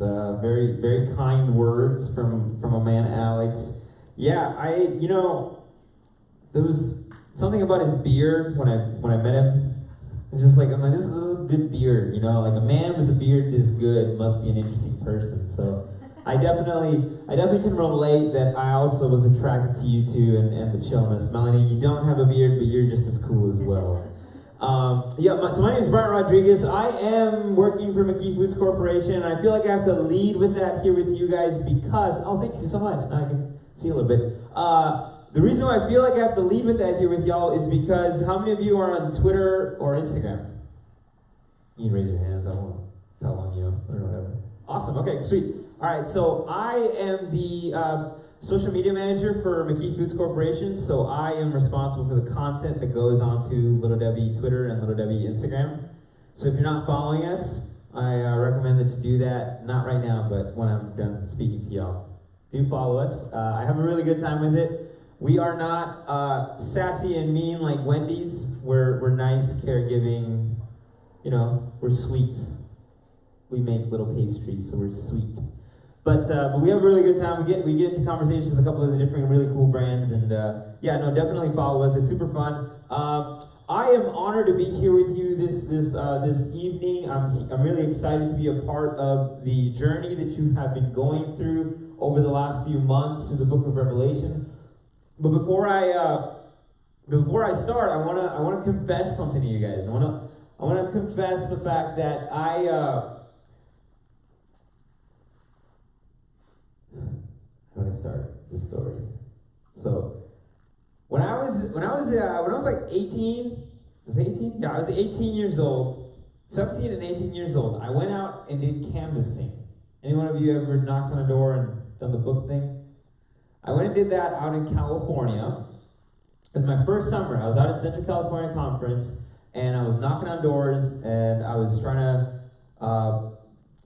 Alex. Very, very kind words from a man, Alex. Yeah, there was something about his beard when I met him. It's just like, I'm like, this is a good beard, like a man with a beard this good must be an interesting person. So I definitely can relate that I also was attracted to you two and the chillness. Melanie, you don't have a beard, but you're just as cool as well. So my name is Bryant Rodriguez. I am working for McKee Foods Corporation, and I feel like I have to lead with that here with you guys because, thank you so much. Now I can see a little bit. The reason why I feel like I have to lead with that here with y'all is because how many of you are on Twitter or Instagram? You can raise your hands. I won't tell on you or whatever. Awesome. Okay, sweet. All right, so I am the social media manager for McKee Foods Corporation, so I am responsible for the content that goes onto Little Debbie Twitter and Little Debbie Instagram. So if you're not following us, I recommend that you do that, not right now, but when I'm done speaking to y'all. Do follow us. I have a really good time with it. We are not sassy and mean like Wendy's. We're nice, caregiving, we're sweet. We make little pastries, so we're sweet. But we have a really good time. We get into conversations with a couple of the different really cool brands, and definitely follow us. It's super fun. I am honored to be here with you this evening. I'm really excited to be a part of the journey that you have been going through over the last few months through the Book of Revelation. But before I start, I wanna confess something to you guys. I wanna confess the fact that how do I start the story? So when I was like 18, was it 18? Yeah, I was 18 years old, 17 and 18 years old. I went out and did canvassing. Any one of you ever knocked on a door and done the book thing? I went and did that out in California. It was my first summer. I was out at Central California Conference, and I was knocking on doors, and I was trying to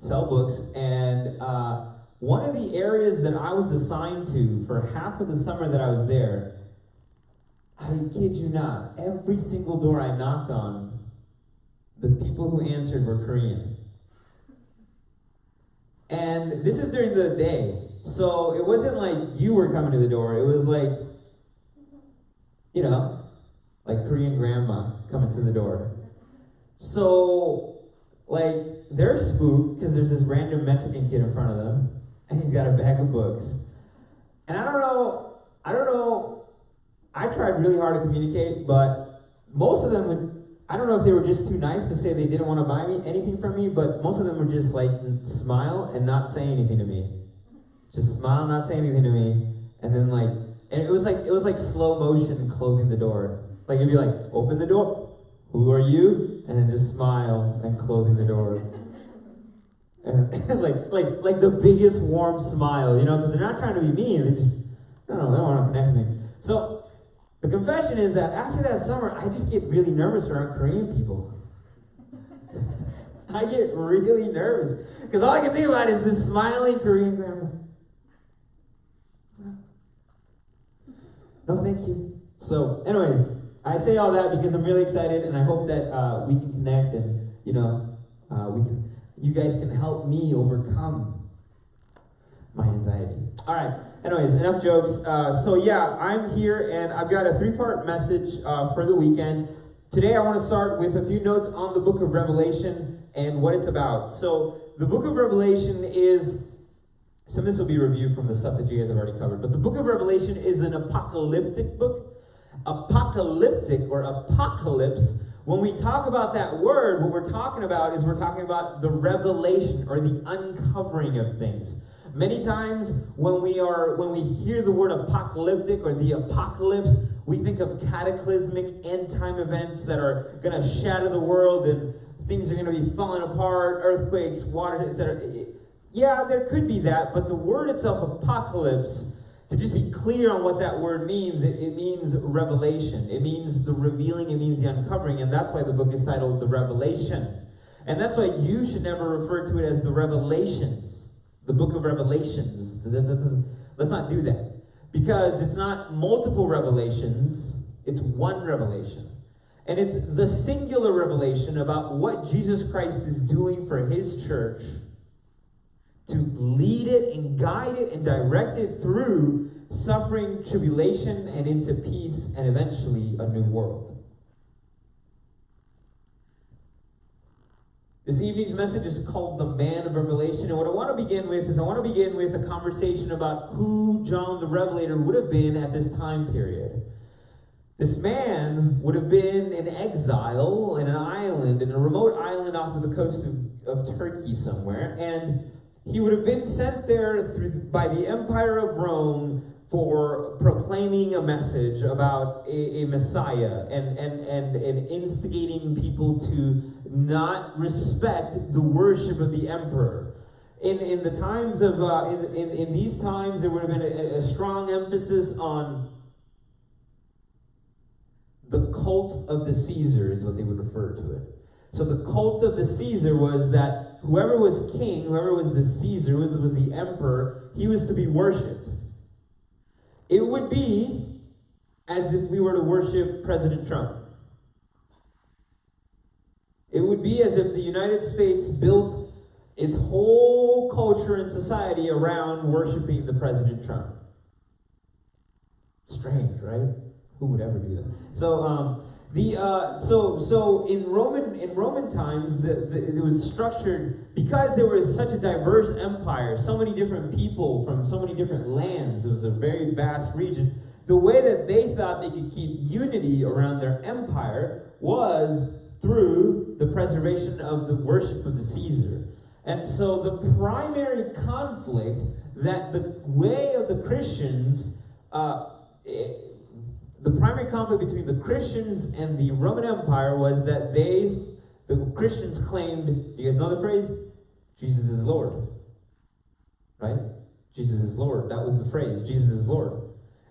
sell books, and one of the areas that I was assigned to for half of the summer that I was there, I kid you not, every single door I knocked on, the people who answered were Korean. And this is during the day. So it wasn't like you were coming to the door. It was like, like Korean grandma coming to the door. So, they're spooked because there's this random Mexican kid in front of them, and he's got a bag of books. And I don't know, I tried really hard to communicate, but most of them I don't know if they were just too nice to say they didn't want to buy me anything from me, but most of them were just smile and not say anything to me. Just smile, not say anything to me, and then and it was like slow motion closing the door. Like it'd be like, open the door, who are you? And then just smile and closing the door. And like the biggest warm smile, because they're not trying to be mean, they don't want to connect with me. So the confession is that after that summer, I just get really nervous around Korean people. I get really nervous because all I can think about is this smiling Korean grandma. No, thank you. So, anyways, I say all that because I'm really excited, and I hope that we can connect, and you guys can help me overcome my anxiety. All right. Anyways, enough jokes. I'm here, and I've got a 3-part message for the weekend. Today, I want to start with a few notes on the Book of Revelation and what it's about. So, the Book of Revelation is. Some of this will be reviewed from the stuff that you guys have already covered. But the Book of Revelation is an apocalyptic book. Apocalyptic or apocalypse. When we talk about that word, what we're talking about the revelation or the uncovering of things. Many times when we hear the word apocalyptic or the apocalypse, we think of cataclysmic end-time events that are going to shatter the world and things are going to be falling apart, earthquakes, water, etc. Yeah, there could be that, but the word itself, apocalypse, to just be clear on what that word means, it means revelation. It means the revealing, it means the uncovering, and that's why the book is titled The Revelation. And that's why you should never refer to it as the Revelations, the book of Revelations. Let's not do that. Because it's not multiple revelations, it's one revelation. And it's the singular revelation about what Jesus Christ is doing for his church it and guide it and direct it through suffering, tribulation, and into peace, and eventually a new world. This evening's message is called The Man of Revelation, and what I want to begin with is a conversation about who John the Revelator would have been at this time period. This man would have been in exile in an island, in a remote island off of the coast of Turkey somewhere, and he would have been sent there by the Empire of Rome for proclaiming a message about a Messiah and instigating people to not respect the worship of the emperor. In the times of in these times, there would have been a strong emphasis on the cult of the Caesar, is what they would refer to it. So the cult of the Caesar was that whoever was king, whoever was the Caesar, was the emperor, he was to be worshipped. It would be as if we were to worship President Trump. It would be as if the United States built its whole culture and society around worshiping the President Trump. Strange, right? Who would ever do that? So, so in Roman times, it was structured because there was such a diverse empire, so many different people from so many different lands. It was a very vast region. The way that they thought they could keep unity around their empire was through the preservation of the worship of the Caesar. And so the primary conflict that the way of the Christians, the primary conflict between the Christians and the Roman Empire was that the Christians claimed, do you guys know the phrase? Jesus is Lord. Right? Jesus is Lord. That was the phrase, Jesus is Lord.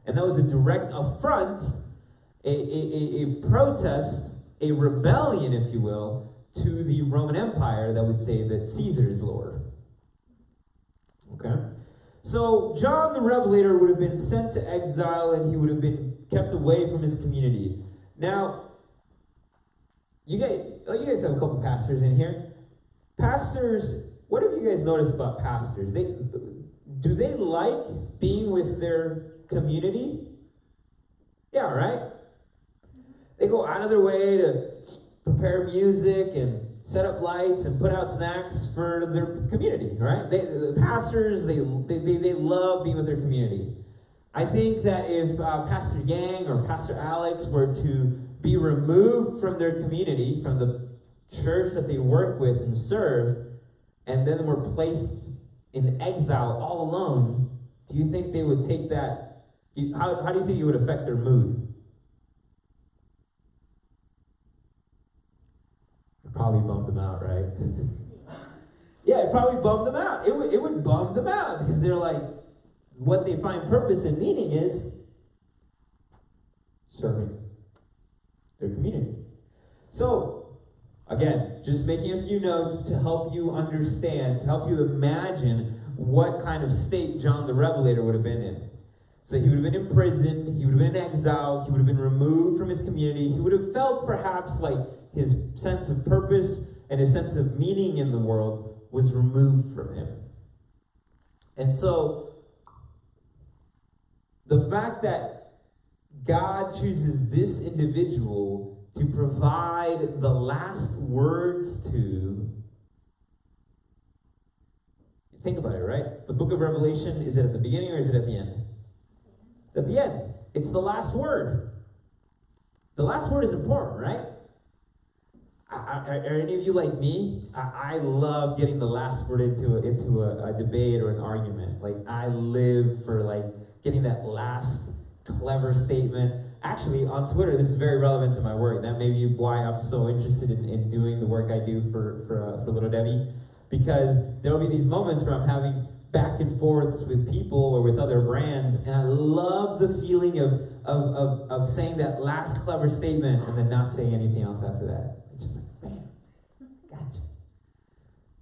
And that was a direct affront, a protest, a rebellion, if you will, to the Roman Empire that would say that Caesar is Lord. Okay? So John the Revelator would have been sent to exile, and he would have been kept away from his community. Now, you guys have a couple pastors in here. Pastors, what have you guys noticed about pastors? Do they like being with their community? Yeah, right? They go out of their way to prepare music and set up lights and put out snacks for their community, right? The pastors, they love being with their community. I think that if Pastor Yang or Pastor Alex were to be removed from their community, from the church that they work with and serve, and then were placed in exile all alone, do you think they would take that? How do you think it would affect their mood? It probably bummed them out, right? Yeah, it probably bummed them out. It would bum them out because they're like, what they find purpose and meaning is serving their community. So, again, just making a few notes to help you understand, to help you imagine what kind of state John the Revelator would have been in. So he would have been imprisoned, he would have been in exile, he would have been removed from his community, he would have felt perhaps like his sense of purpose and his sense of meaning in the world was removed from him. And so, the fact that God chooses this individual to provide the last words to, think about it, right? The book of Revelation, is it at the beginning or is it at the end? It's at the end. It's the last word. The last word is important, right? Are any of you like me? I love getting the last word into a debate or an argument. Like, I live for getting that last clever statement. Actually, on Twitter, this is very relevant to my work. That may be why I'm so interested in doing the work I do for Little Debbie, because there will be these moments where I'm having back and forths with people or with other brands, and I love the feeling of saying that last clever statement and then not saying anything else after that. It's just like, bam, gotcha.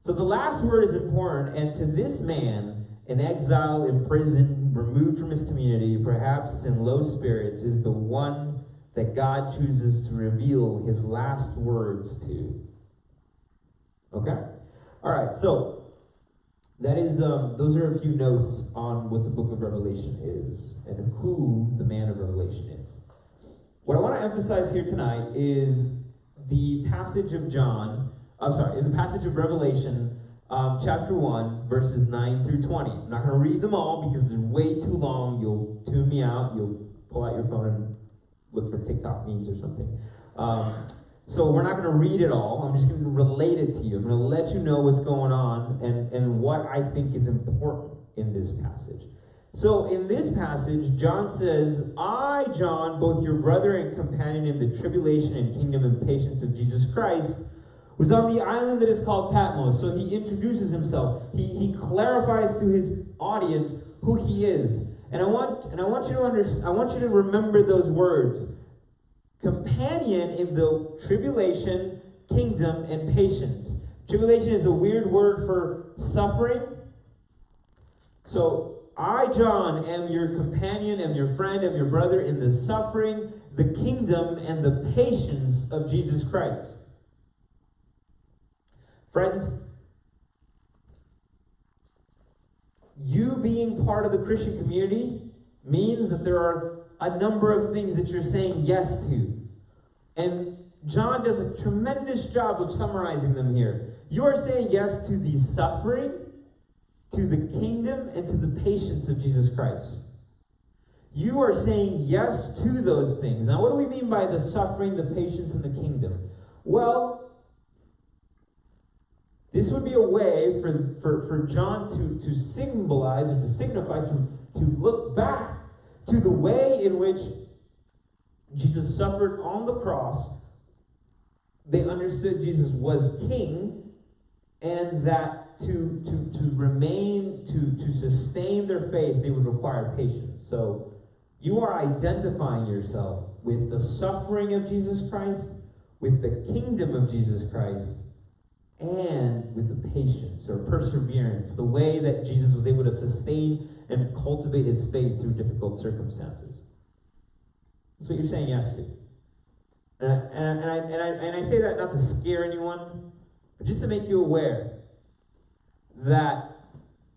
So the last word is important, and to this man, in exile, in prison, removed from his community, perhaps in low spirits, is the one that God chooses to reveal his last words to. Okay? All right, so that is, those are a few notes on what the book of Revelation is and who the man of Revelation is. What I want to emphasize here tonight is the passage of in the passage of Revelation, chapter 1, verses 9 through 20. I'm not going to read them all because they're way too long. You'll tune me out. You'll pull out your phone and look for TikTok memes or something. So we're not going to read it all. I'm just going to relate it to you. I'm going to let you know what's going on and what I think is important in this passage. So in this passage, John says, I, John, both your brother and companion in the tribulation and kingdom and patience of Jesus Christ, was on the island that is called Patmos. So he introduces himself. He clarifies to his audience who he is. And I want you to remember those words. Companion in the tribulation, kingdom, and patience. Tribulation is a weird word for suffering. So, I, John, am your companion, am your friend, am your brother in the suffering, the kingdom, and the patience of Jesus Christ. Friends, you being part of the Christian community means that there are a number of things that you're saying yes to. And John does a tremendous job of summarizing them here. You are saying yes to the suffering, to the kingdom, and to the patience of Jesus Christ. You are saying yes to those things. Now, what do we mean by the suffering, the patience, and the kingdom? Well, this would be a way for John to symbolize or to signify, to look back to the way in which Jesus suffered on the cross. They understood Jesus was king, and that to remain, to sustain their faith, they would require patience. So you are identifying yourself with the suffering of Jesus Christ, with the kingdom of Jesus Christ, and with the patience or perseverance, the way that Jesus was able to sustain and cultivate his faith through difficult circumstances. That's what you're saying yes to. And I say that not to scare anyone, but just to make you aware that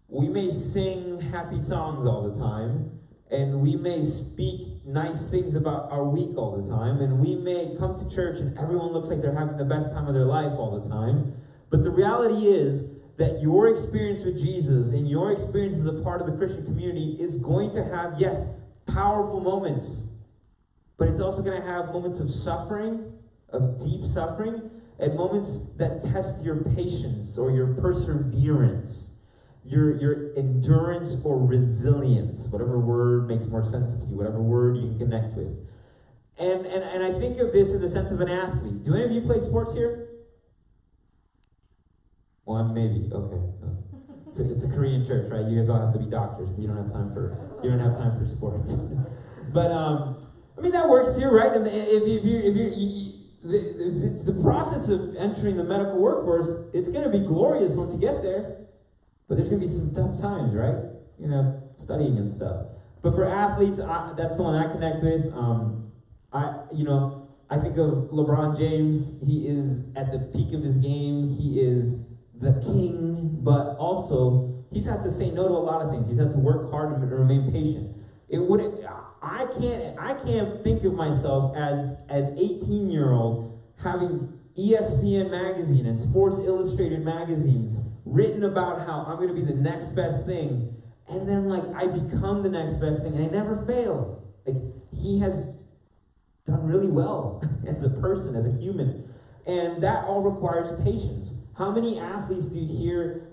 we may sing happy songs all the time, and we may speak nice things about our week all the time, and we may come to church and everyone looks like they're having the best time of their life all the time. But the reality is that your experience with Jesus and your experience as a part of the Christian community is going to have, yes, powerful moments, but it's also going to have moments of suffering, of deep suffering, and moments that test your patience or your perseverance, your endurance or resilience, whatever word makes more sense to you, whatever word you can connect with. And I think of this in the sense of an athlete. Do any of you play sports here? One, maybe. Okay. It's a Korean church, right? You guys all have to be doctors. You don't have time for sports. But I mean that works here, right? And if the process of entering the medical workforce, it's going to be glorious once you get there. But there's going to be some tough times, right? You know, studying and stuff. But for athletes, that's the one I connect with. I think of LeBron James. He is at the peak of his game. He is the king, but also he's had to say no to a lot of things. He's had to work hard and remain patient. I can't think of myself as an 18-year-old having ESPN magazine and Sports Illustrated magazines written about how I'm going to be the next best thing, and then I become the next best thing, and I never fail. He has done really well as a person, as a human, and that all requires patience. How many athletes do you hear,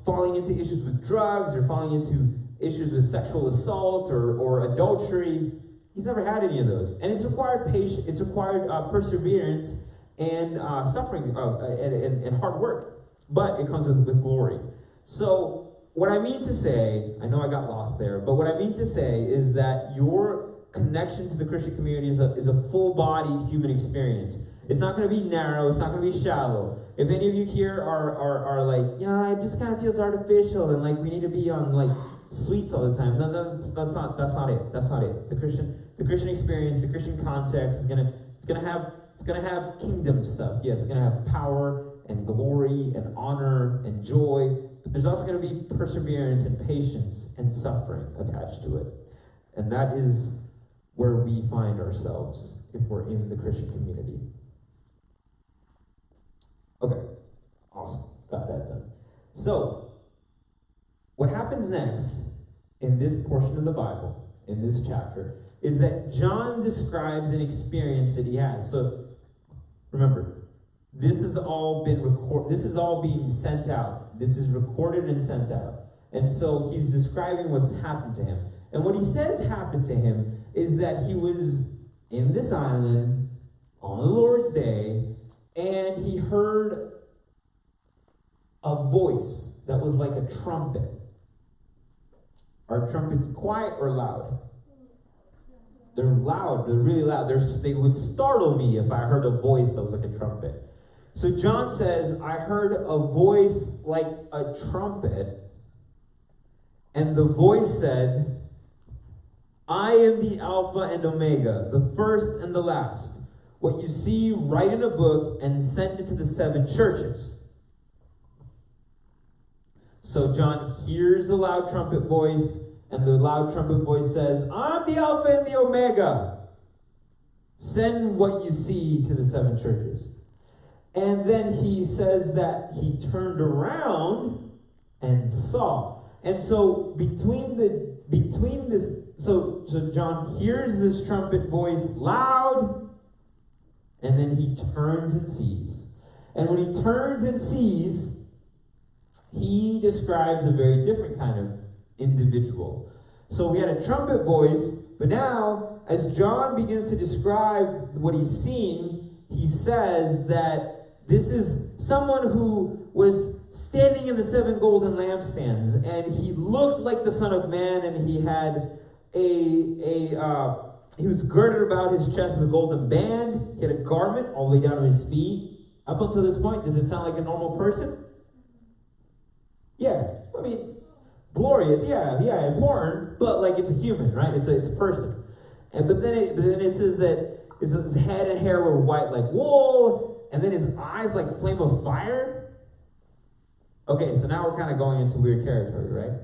falling into issues with drugs or falling into issues with sexual assault or adultery? He's never had any of those, and it's required patience. It's required perseverance and suffering and hard work, but it comes with glory. So what I mean to say, I know I got lost there, but what I mean to say is that your connection to the Christian community is a full-bodied human experience. It's not going to be narrow. It's not going to be shallow. If any of you here are like, it just kind of feels artificial and we need to be on sweets all the time. No, that's not it. That's not it. The Christian experience, the Christian context is gonna have kingdom stuff. Yes, it's gonna have power and glory and honor and joy, but there's also going to be perseverance and patience and suffering attached to it. And that is where we find ourselves if we're in the Christian community. Okay, awesome. Got that done. So, what happens next in this portion of the Bible, in this chapter, is that John describes an experience that he has. So, remember, this has all been this is all being sent out. This is recorded and sent out. And so he's describing what's happened to him. And what he says happened to him is that he was in this island on the Lord's day, and he heard a voice that was like a trumpet. Are trumpets quiet or loud? They're loud. They're really loud. They would startle me if I heard a voice that was like a trumpet. So John says, I heard a voice like a trumpet, and the voice said, I am the Alpha and Omega, the first and the last. What you see, write in a book and send it to the 7 churches. So John hears a loud trumpet voice, and the loud trumpet voice says, I'm the Alpha and the Omega. Send what you see to the 7 churches. And then he says that he turned around and saw. And so so John hears this trumpet voice loud, and then he turns and sees. And when he turns and sees, he describes a very different kind of individual. So we had a trumpet voice, but now, as John begins to describe what he's seeing, he says that this is someone who was standing in the 7 golden lampstands, and he looked like the Son of Man, and he had he was girded about his chest with a golden band. He had a garment all the way down to his feet. Up until this point, does it sound like a normal person? Yeah, I mean, glorious, yeah, important, but like it's a human, right? It's a person. But then it says that his head and hair were white like wool, and then his eyes like flame of fire. Okay, so now we're kind of going into weird territory, right?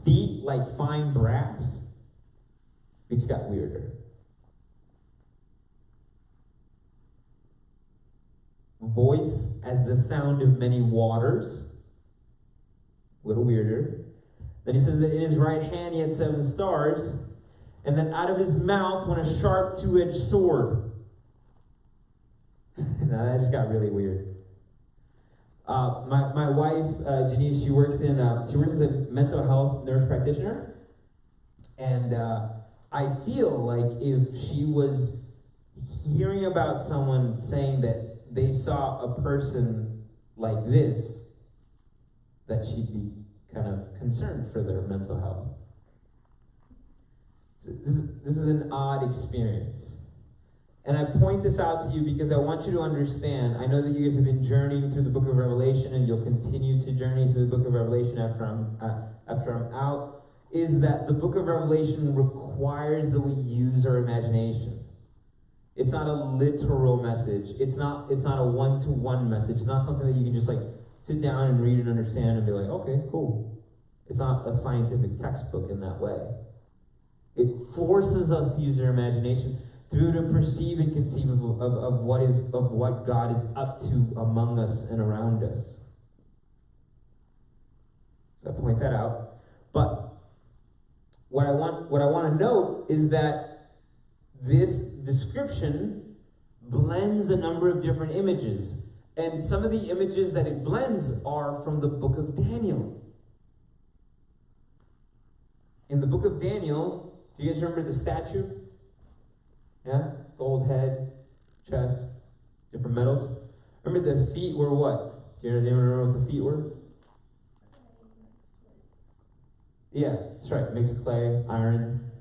Feet like fine brass. It just got weirder. Voice as the sound of many waters. A little weirder. Then he says that in his right hand he had 7 stars, and that out of his mouth went a sharp 2-edged sword. Now that just got really weird. My wife, Janice, she works as a mental health nurse practitioner, and I feel like if she was hearing about someone saying that they saw a person like this, that she'd be kind of concerned for their mental health. So this is an odd experience. And I point this out to you because I want you to understand, I know that you guys have been journeying through the book of Revelation, and you'll continue to journey through the book of Revelation after I'm out, is that the book of Revelation requires that we use our imagination. It's not a literal message. It's not a one-to-one message. It's not something that you can just like sit down and read and understand and be like, okay, cool. It's not a scientific textbook in that way. It forces us to use our imagination to be able to perceive and conceive of what God is up to among us and around us. So I point that out. But what I want to note is that this description blends a number of different images. And some of the images that it blends are from the book of Daniel. In the book of Daniel, do you guys remember the statue? Yeah? Gold head, chest, different metals. Remember the feet were what? Do you remember what the feet were? Yeah, that's right. Mixed clay, iron.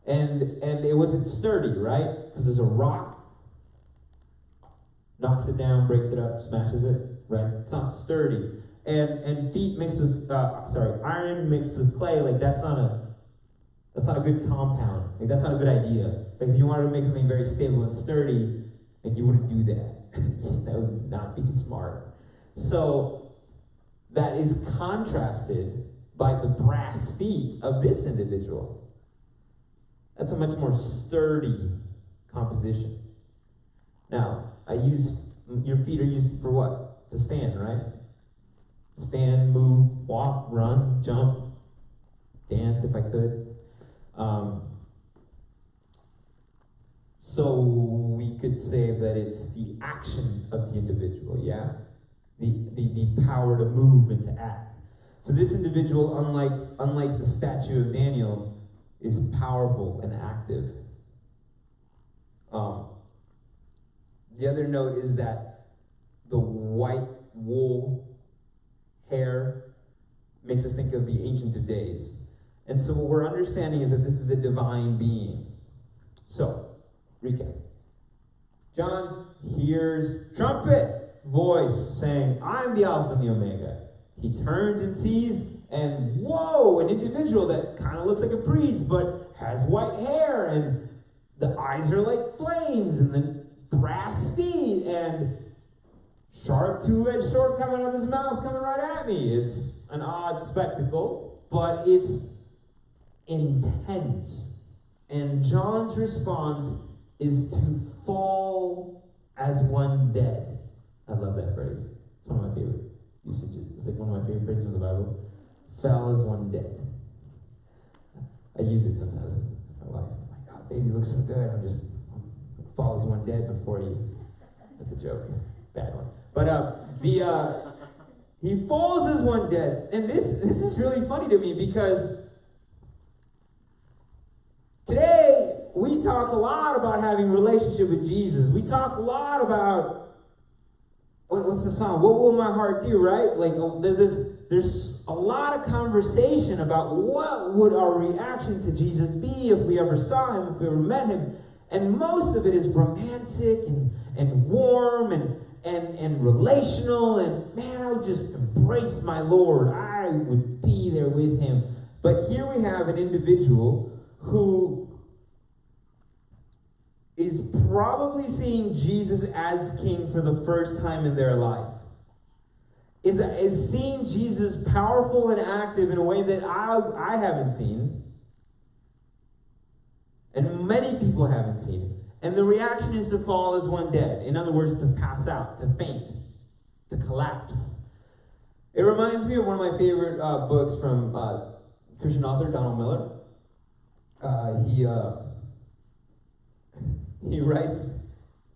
And it wasn't sturdy, right? Because there's a rock. Knocks it down, breaks it up, smashes it, right? It's not sturdy. And feet mixed with, iron mixed with clay, like that's not a good compound. Like that's not a good idea. Like if you wanted to make something very stable and sturdy, like you wouldn't do that. That would not be smart. So that is contrasted by the brass feet of this individual. That's a much more sturdy composition. Now, your feet are used for what? To stand, right? Stand, move, walk, run, jump, dance if I could. So we could say that it's the action of the individual, yeah? The power to move and to act. So this individual, unlike the statue of Daniel, is powerful and active. The other note is that the white wool hair makes us think of the Ancient of Days. And so what we're understanding is that this is a divine being. So, recap. John hears trumpet voice saying, I'm the Alpha and the Omega. He turns and sees, and whoa, an individual that kind of looks like a priest, but has white hair, and the eyes are like flames, and then brass feet, and sharp two-edged sword coming out of his mouth, coming right at me. It's an odd spectacle, but it's intense. And John's response is to fall as one dead. I love that phrase. It's one of my favorite usages. It's like one of my favorite phrases in the Bible. Fell as one dead. I use it sometimes with my wife. I'm like, oh, baby, you look so good. I'm just fall as one dead before you. That's a joke. Bad one. But he falls as one dead. And this is really funny to me because today we talk a lot about having a relationship with Jesus. We talk a lot about what's the song? What will my heart do, right? Like there's a lot of conversation about what would our reaction to Jesus be if we ever saw him, if we ever met him. And most of it is romantic and warm and relational, and man, I would just embrace my Lord. I would be there with him. But here we have an individual who is probably seeing Jesus as king for the first time in their life. Is seeing Jesus powerful and active in a way that I haven't seen. And many people haven't seen it. And the reaction is to fall as one dead. In other words, to pass out, to faint, to collapse. It reminds me of one of my favorite books from Christian author Donald Miller. He writes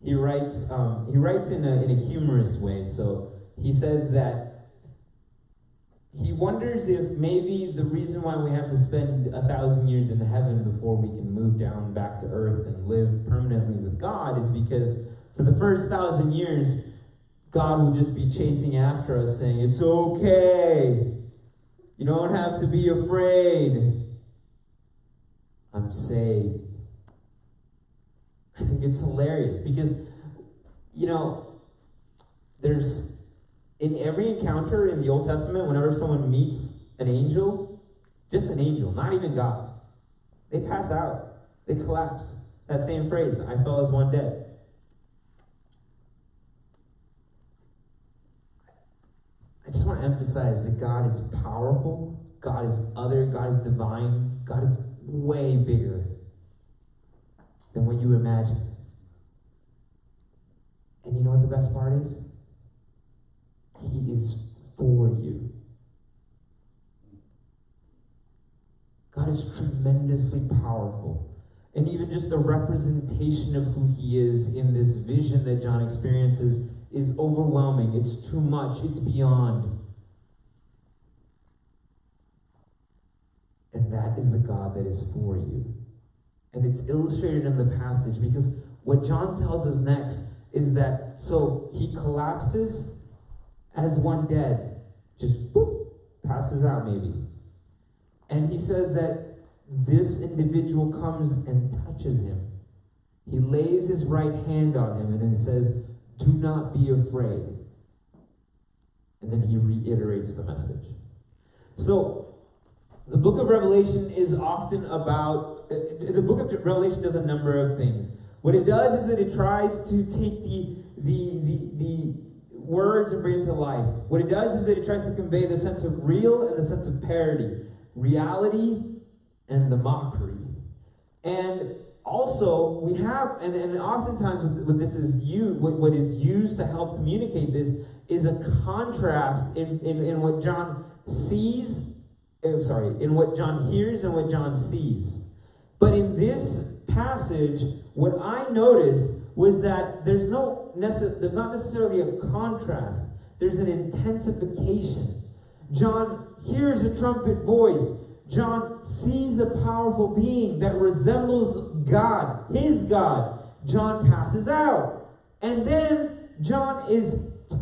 in a humorous way. So he says that he wonders if maybe the reason why we have to spend 1,000 years in heaven before we can move down back to earth and live permanently with God is because for the first 1,000 years, God will just be chasing after us saying, it's okay. You don't have to be afraid. I'm saved. I think it's hilarious because, there's in every encounter in the Old Testament, whenever someone meets an angel, just an angel, not even God, they pass out. They collapse. That same phrase, I fell as one dead. I just want to emphasize that God is powerful, God is other, God is divine, God is way bigger than what you imagine. And you know what the best part is? He is for you. God is tremendously powerful. And even just the representation of who he is in this vision that John experiences is overwhelming. It's too much. It's beyond. And that is the God that is for you. And it's illustrated in the passage because what John tells us next is that, so he collapses as one dead, just boop, passes out maybe. And he says that this individual comes and touches him. He lays his right hand on him and he says, do not be afraid. And then he reiterates the message. So, the book of Revelation is often about, the book of Revelation does a number of things. What it does is that it tries to take words and bring it to life. What it does is that it tries to convey the sense of real and the sense of parody, reality and the mockery. And also, we have, and oftentimes what is used to help communicate this is a contrast in what John sees, in what John hears and what John sees. But in this passage, what I noticed was that there's not necessarily a contrast. There's an intensification. John hears a trumpet voice. John sees a powerful being that resembles God, his God. John passes out. And then John is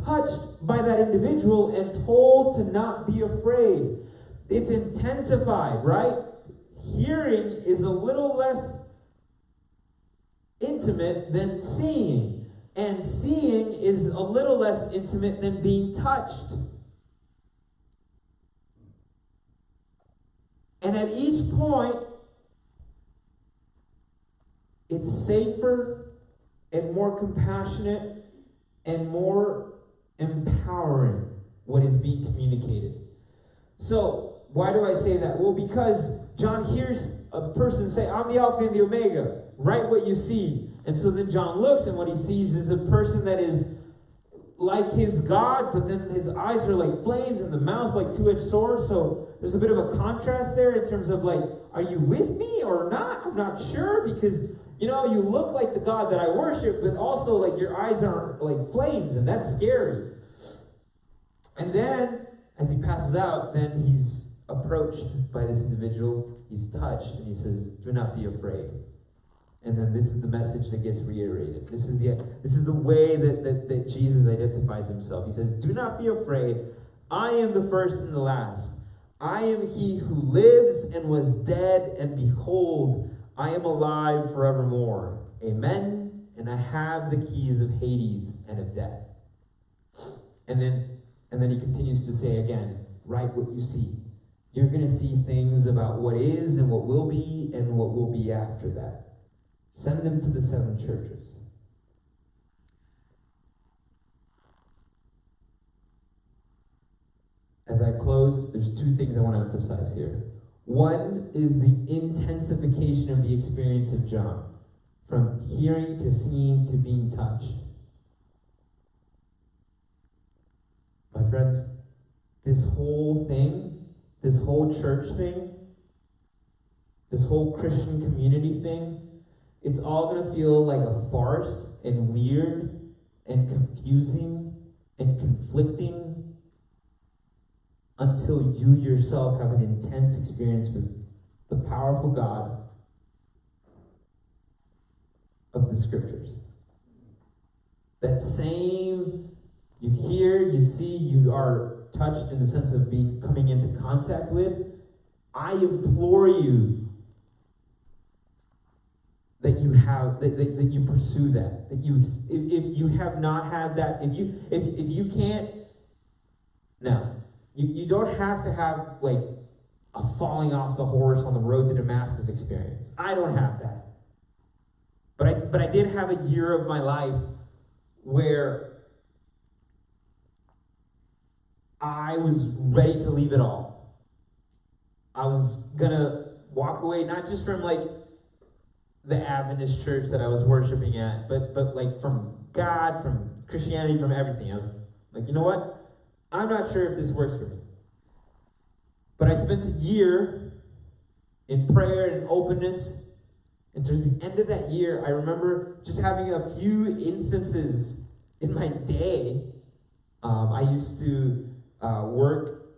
touched by that individual and told to not be afraid. It's intensified, right? Hearing is a little less intimate than seeing. And seeing is a little less intimate than being touched. And at each point, it's safer and more compassionate and more empowering what is being communicated. So, why do I say that? Well, because John hears a person say, I'm the Alpha and the Omega. Write what you see. And so then John looks, and what he sees is a person that is like his God, but then his eyes are like flames and the mouth like two-edged sword. So there's a bit of a contrast there in terms of like, are you with me or not? I'm not sure, because you look like the God that I worship, but also like your eyes are like flames, and that's scary. And then as he passes out, then he's approached by this individual, he's touched, and he says, do not be afraid. And then this is the message that gets reiterated. This is the way that Jesus identifies himself. He says, do not be afraid. I am the first and the last. I am he who lives and was dead, and behold, I am alive forevermore. Amen. And I have the keys of Hades and of death. And then he continues to say again, write what you see. You're going to see things about what is and what will be and what will be after that. Send them to the 7 churches. As I close, there's 2 things I want to emphasize here. One is the intensification of the experience of John, from hearing to seeing to being touched. My friends, this whole thing, this whole church thing, this whole Christian community thing, it's all going to feel like a farce and weird and confusing and conflicting until you yourself have an intense experience with the powerful God of the Scriptures. That same, you hear, you see, you are touched in the sense of coming into contact with. I implore you that you pursue that. That you, if you have not had that, if you can't, no, you don't have to have like a falling off the horse on the road to Damascus experience. I don't have that, but I did have a year of my life where I was ready to leave it all. I was gonna walk away, not just from like the Adventist church that I was worshiping at, but like from God, from Christianity, from everything. I was like, you know what? I'm not sure if this works for me. But I spent a year in prayer and openness, and towards the end of that year, I remember just having a few instances in my day. I used to work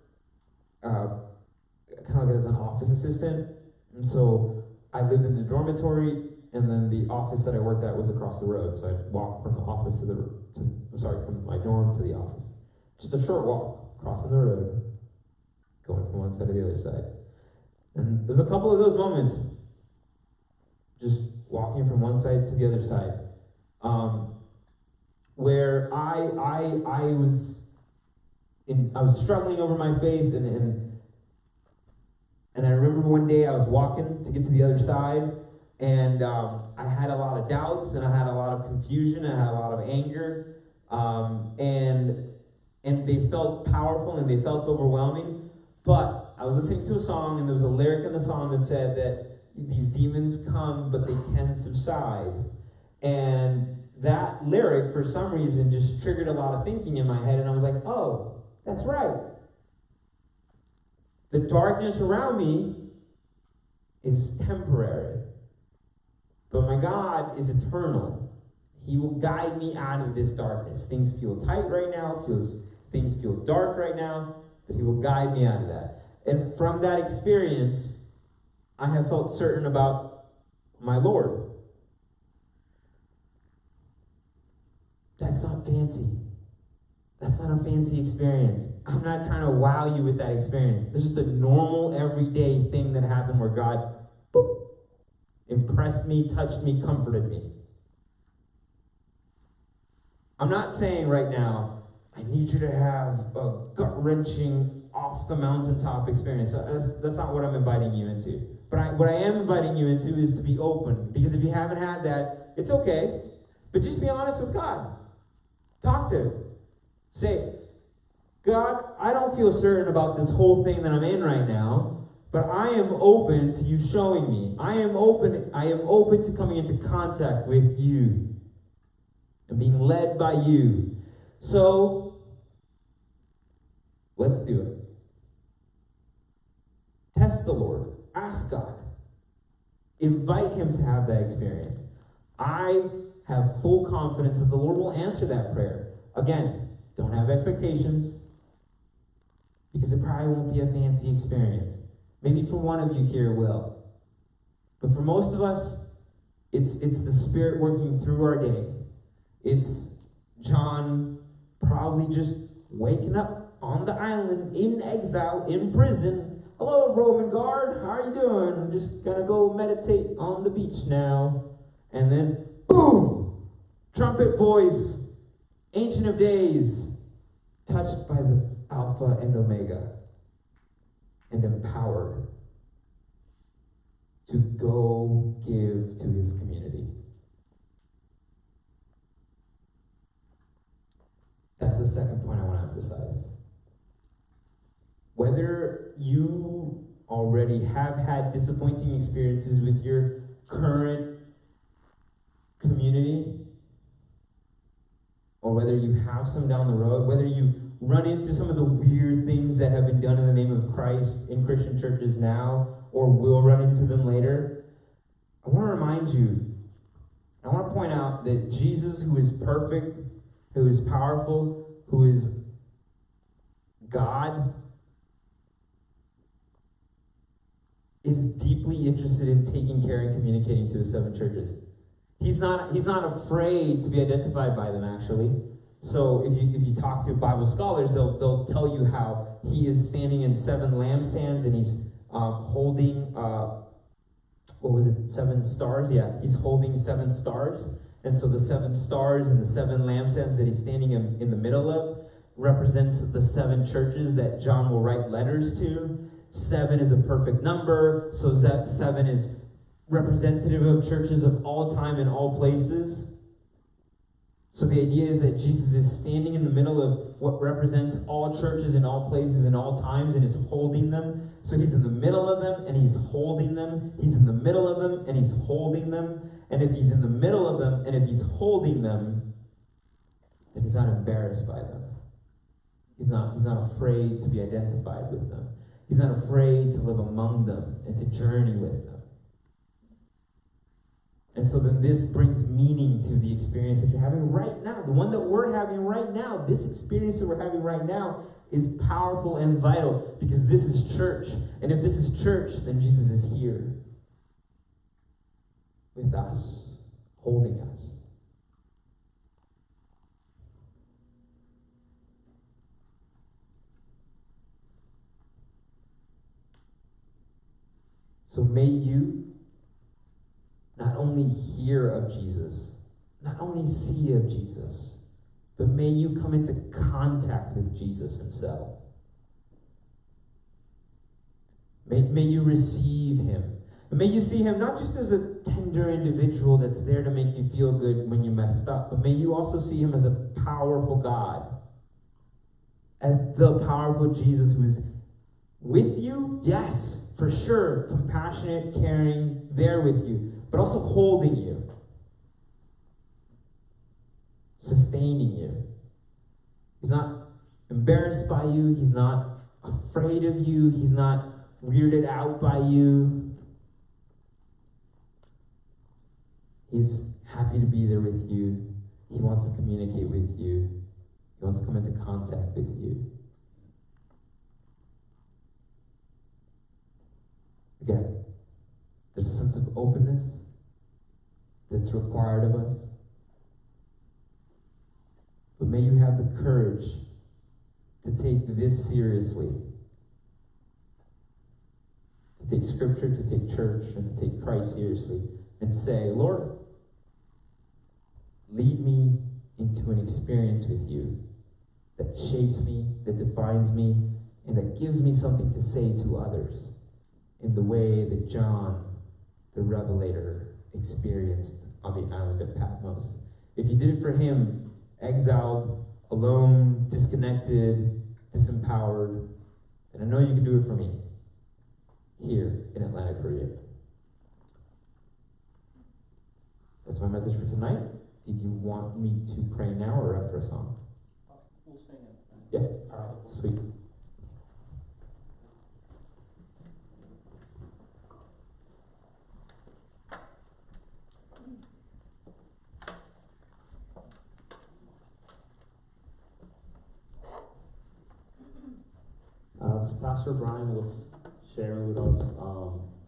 kind of like as an office assistant, and so I lived in the dormitory, and then the office that I worked at was across the road. So I'd walk from the office from my dorm to the office. Just a short walk, crossing the road, going from one side to the other side. And there's a couple of those moments, just walking from one side to the other side, where I was struggling over my faith, and I remember one day I was walking to get to the other side, and I had a lot of doubts, and I had a lot of confusion, and I had a lot of anger. And they felt powerful and they felt overwhelming. But I was listening to a song, and there was a lyric in the song that said that these demons come, but they can subside. And that lyric, for some reason, just triggered a lot of thinking in my head, and I was like, oh, that's right. The darkness around me is temporary, but my God is eternal. He will guide me out of this darkness. Things feel tight right now, things feel dark right now, but He will guide me out of that. And from that experience, I have felt certain about my Lord. That's not fancy. That's not a fancy experience. I'm not trying to wow you with that experience. This is just a normal, everyday thing that happened where God boop, impressed me, touched me, comforted me. I'm not saying right now, I need you to have a gut-wrenching, off-the-mountaintop experience. That's not what I'm inviting you into. But what I am inviting you into is to be open. Because if you haven't had that, it's okay. But just be honest with God. Talk to Him. Say, God, I don't feel certain about this whole thing that I'm in right now, but I am open to you showing me. I am open to coming into contact with you and being led by you. So, let's do it. Test the Lord. Ask God. Invite Him to have that experience. I have full confidence that the Lord will answer that prayer. Again, don't have expectations, because it probably won't be a fancy experience. Maybe for one of you here it will. But for most of us, it's the Spirit working through our day. It's John probably just waking up on the island, in exile, in prison. Hello, Roman guard. How are you doing? I'm just going to go meditate on the beach now. And then, boom! Trumpet voice. Ancient of Days. Touched by the Alpha and Omega. And empowered to go give to His community. That's the second point I want to emphasize. Whether you already have had disappointing experiences with your current community, or whether you have some down the road, whether you run into some of the weird things that have been done in the name of Christ in Christian churches now, or will run into them later, I want to remind you, I want to point out that Jesus, who is perfect, who is powerful, who is God, is deeply interested in taking care and communicating to His 7 churches. He's not afraid to be identified by them, actually. So if you talk to Bible scholars, they'll tell you how He is standing in 7 lampstands, and He's holding 7 stars? Yeah, He's holding 7 stars. And so the 7 stars and the 7 lampstands that He's standing in the middle of represents the 7 churches that John will write letters to. 7 is a perfect number, so 7 is representative of churches of all time and all places. So the idea is that Jesus is standing in the middle of what represents all churches in all places and all times, and is holding them. So He's in the middle of them, and He's holding them. He's in the middle of them, and He's holding them. And if He's in the middle of them, and if He's holding them, then He's not embarrassed by them. He's not afraid to be identified with them. He's not afraid to live among them and to journey with them. And so then this brings meaning to the experience that you're having right now. The one that we're having right now, this experience that we're having right now, is powerful and vital, because this is church. And if this is church, then Jesus is here with us, holding us. So may you not only hear of Jesus, not only see of Jesus, but may you come into contact with Jesus Himself. May you receive Him. And may you see him not just as a tender individual that's there to make you feel good when you messed up, but may you also see him as a powerful God, as the powerful Jesus who is with you, yes, for sure, compassionate, caring, there with you, but also holding you, sustaining you. He's not embarrassed by you. He's not afraid of you. He's not weirded out by you. He's happy to be there with you. He wants to communicate with you. He wants to come into contact with you. Again, there's a sense of openness that's required of us. But may you have the courage to take this seriously. To take Scripture, to take church, and to take Christ seriously. And say, Lord, lead me into an experience with you that shapes me, that defines me, and that gives me something to say to others in the way that John, the Revelator, experienced on the island of Patmos. If you did it for him, exiled, alone, disconnected, disempowered, then I know you can do it for me here in Atlanta, Korea. That's my message for tonight. Did you want me to pray now or after a song? We'll sing it. Yeah, all right, sweet. Pastor Bryant was sharing with us